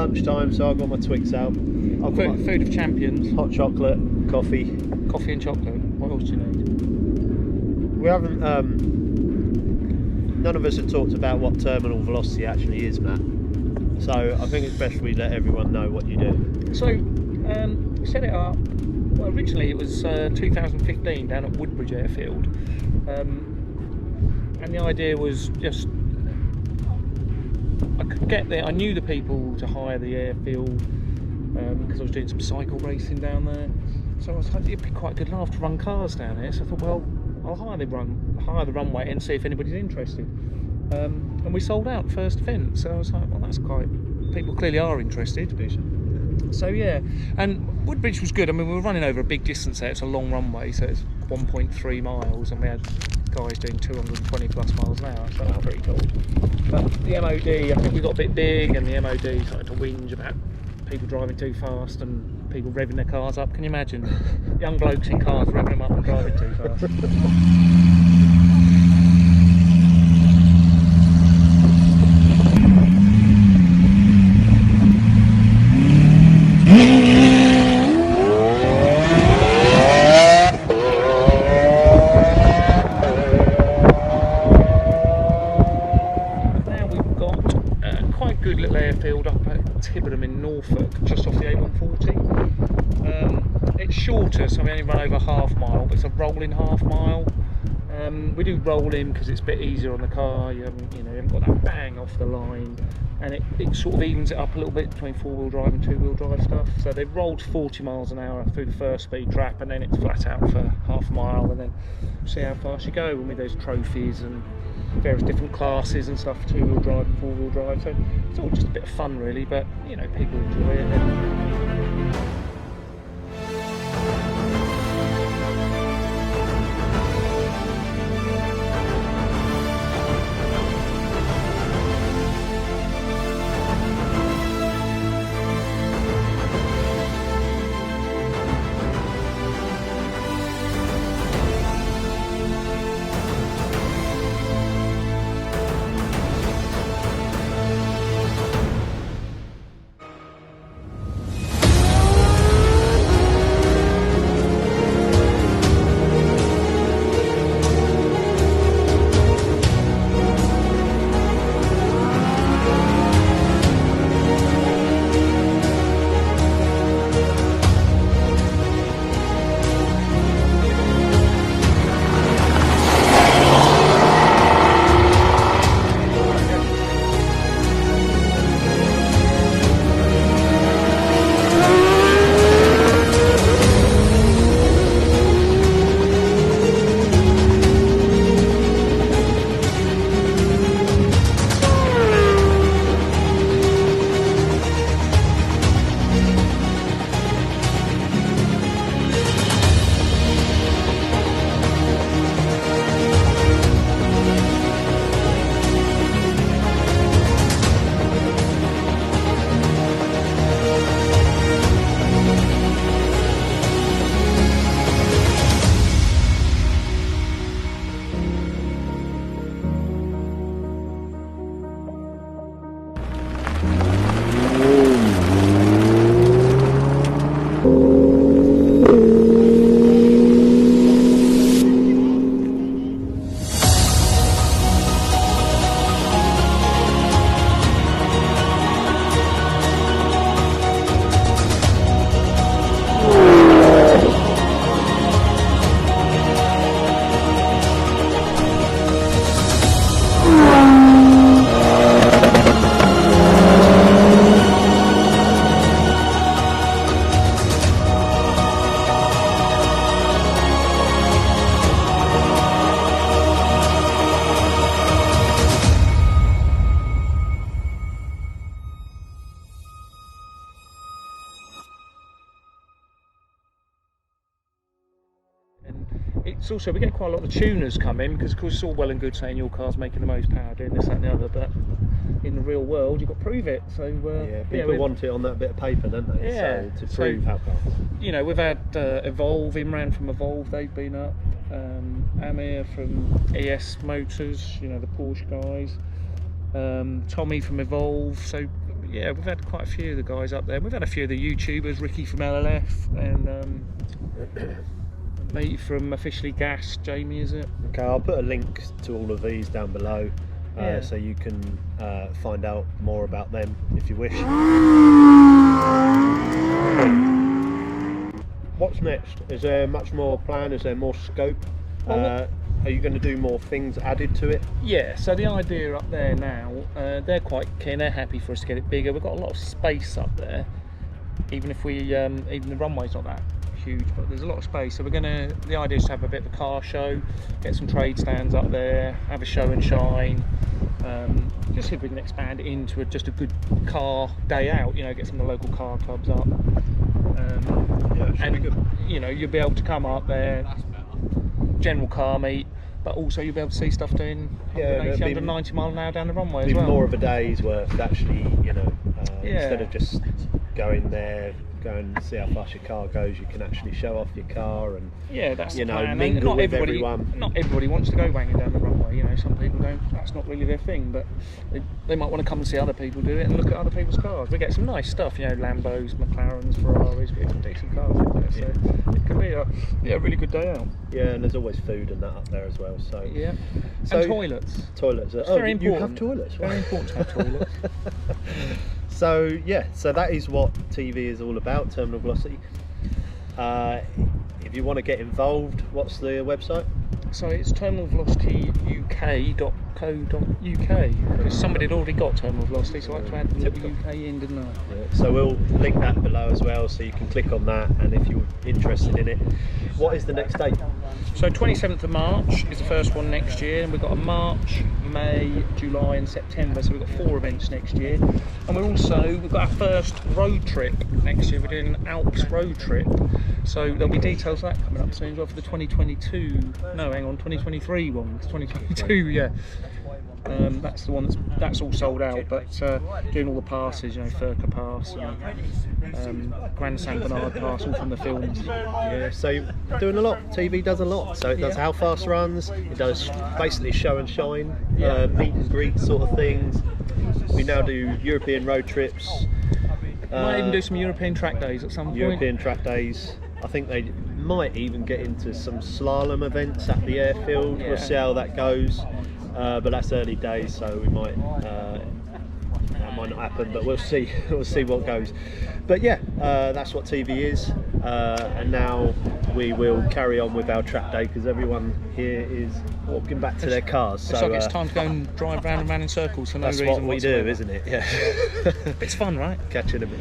lunchtime, so I've got my Twix out. I've got Food of champions. hot chocolate, coffee. Coffee and chocolate. What else do you need? We haven't. None of us have talked about what terminal velocity actually is, Matt. So I think it's best we let everyone know what you do. So, we set it up. Well, originally it was 2015 down at Woodbridge Airfield, and the idea was just I could get there. I knew the people to hire the airfield because I was doing some cycle racing down there. So I was like, it'd be quite good laugh to run cars down here. So I thought, well, I'll hire the runway and see if anybody's interested. And we sold out first event. So I was like, well, that's quite. People clearly are interested. So yeah, and Woodbridge was good. I mean, we were running over a big distance there. It's a long runway, so it's 1.3 miles, and we had guys doing 220 plus miles an hour, so that was pretty cool. But the MOD, I think we got a bit big, and the MOD started to whinge about people driving too fast and people revving their cars up. Can you imagine? Young blokes in cars revving them up and driving too fast. Just off the A140. It's shorter, so we only run over half mile, but it's a rolling half mile. We do rolling because it's a bit easier on the car. You haven't got that bang off the line, and it sort of evens it up a little bit between four-wheel drive and two-wheel drive stuff. So they've rolled 40 miles an hour through the first speed trap, and then it's flat out for half a mile, and then see how fast you go. And with those trophies and various different classes and stuff, two-wheel drive and four-wheel drive, so it's all just a bit of fun really, but people enjoy it. It's also, we get quite a lot of tuners come in, because of course it's all well and good saying your car's making the most power doing this, that and the other, but in the real world you've got to prove it. So people want it on that bit of paper, don't they? Yeah, so to prove how fast. We've had Evolve, Imran from Evolve, they've been up, Amir from ES Motors, the Porsche guys, Tommy from Evolve. So yeah, we've had quite a few of the guys up there. We've had a few of the YouTubers, Ricky from LLF and mate from Officially Gas, Jamie, is it? Okay, I'll put a link to all of these down below, so you can find out more about them if you wish. What's next? Is there much more plan? Is there more scope? Are you going to do more things added to it? Yeah, so the idea up there now, they're quite keen, they're happy for us to get it bigger. We've got a lot of space up there, even if we, even the runway's not that huge, but there's a lot of space. So the idea is to have a bit of a car show, get some trade stands up there, have a show and shine, just see if we can expand it into just a good car day out, you know, get some of the local car clubs up. And you know, you'll be able to come up there, general car meet, but also you'll be able to see stuff doing 180, 190 mile an hour down the runway as well. More of a day's worth, actually, you know, instead of just going there, go and see how fast your car goes, you can actually show off your car and that's you the know, plan. mingle with everyone. Not everybody wants to go banging down the runway, you know, some people don't, that's not really their thing, but they might want to come and see other people do it and look at other people's cars. We get some nice stuff, you know, Lambos, McLarens, Ferraris, we get some decent cars up there, so it can be a really good day out. Yeah, and there's always food and that up there as well, so yeah. So, and toilets. It's very important. You have toilets. Very important to have toilets. So yeah, so that is what TV is all about, Terminal Velocity. If you want to get involved, what's the website? So it's terminalvelocityuk.co.uk, because somebody had already got Terminal Velocity, so I had to add the little UK in, didn't I? Yeah, so we'll link that below as well, so you can click on that, and if you're interested in it. What is the next date? So 27th of March is the first one next year, and we've got a March, May, July and September, so we've got 4 events next year. And we've got our first road trip next year. We're doing an Alps road trip, so there'll be details of that coming up soon as well for the 2023 one. It's 2022, yeah. That's the one that's all sold out, but doing all the passes, you know, Furka Pass and Grand Saint Bernard Pass, all from the films. Yeah, so doing a lot. TV does a lot. So it does how fast runs, it does basically show and shine, meet and greet sort of things. We now do European road trips. Might even do some European track days at some point. European track days. I think they might even get into some slalom events at the airfield. We'll see how that goes. But that's early days, so we might that might not happen, but we'll see. We'll see what goes. But yeah, that's what TV is, and now we will carry on with our track day because everyone here is walking back to their cars. So like it's time to go and drive round and round in circles for no reason whatsoever. That's what we do, whatsoever. isn't it? Yeah. It's fun, right? Catch you in a bit.